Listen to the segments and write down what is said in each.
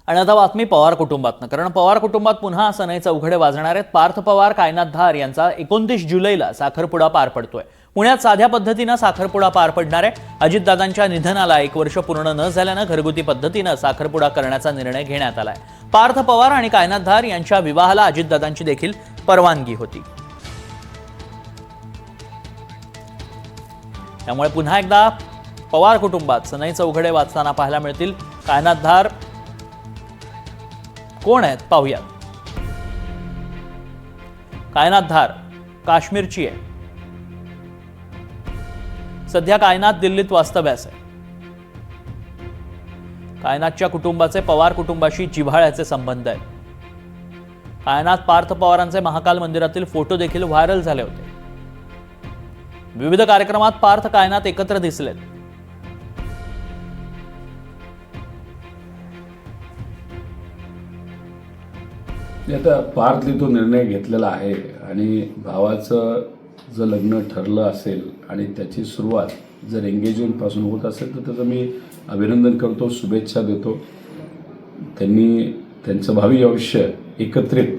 आणि आता बातमी पवार कुटुंबातनं, कारण पवार कुटुंबात पुन्हा सनई चौघडे वाजणार आहेत. पार्थ पवार कायनात धार यांचा 29 जुलैला साखरपुडा पार पडतोय. पुण्यात साध्या पद्धतीनं साखरपुडा पार पडणार आहे. अजितदादांच्या निधनाला 1 वर्ष पूर्ण न झाल्यानं घरगुती पद्धतीनं साखरपुडा करण्याचा निर्णय घेण्यात आलाय. पार्थ पवार आणि कायनात धार यांच्या विवाहाला अजितदादांची देखील परवानगी होती. त्यामुळे पुन्हा एकदा पवार कुटुंबात सनई चौघडे वाचताना पाहायला मिळतील. कायनात धार कोण आहेत पाहूयात. कायनात धार काश्मीरची आहे. सध्या कायनात दिल्लीत वास्तव्यास आहे. कायनातच्या कुटुंबाचे पवार कुटुंबाशी जिव्हाळ्याचे संबंध आहेत. कायनात पार्थ पवारांचे महाकाल मंदिरातील फोटो देखील व्हायरल झाले होते. विविध कार्यक्रमात पार्थ कायनात एकत्र दिसलेत. आता पार्थने तो निर्णय घेतलेला आहे आणि भावाचं जर लग्न ठरलं असेल आणि त्याची सुरुवात जर एंगेजमेंटपासून होत असेल तर त्याचं मी अभिनंदन करतो, शुभेच्छा देतो. त्यांनी त्यांचं भावी आयुष्य एकत्रित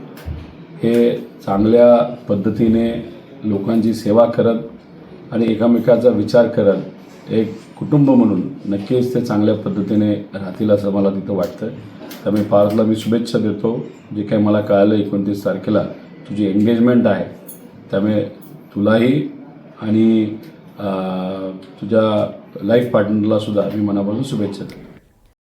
हे चांगल्या पद्धतीने लोकांची सेवा करत आणि एकमेकाचा विचार करत एक कुटुंब म्हणून नक्कीच ते चांगल्या पद्धतीने राहतील असं मला तिथं वाटतं. त्यामुळे पार्थला मी शुभेच्छा देतो. जे काही मला कळालं 29 तारखेला तुझी एंगेजमेंट आहे, त्यामुळे तुलाही आणि तुझ्या लाईफ पार्टनरला सुद्धा मी मनापासून शुभेच्छा देतो.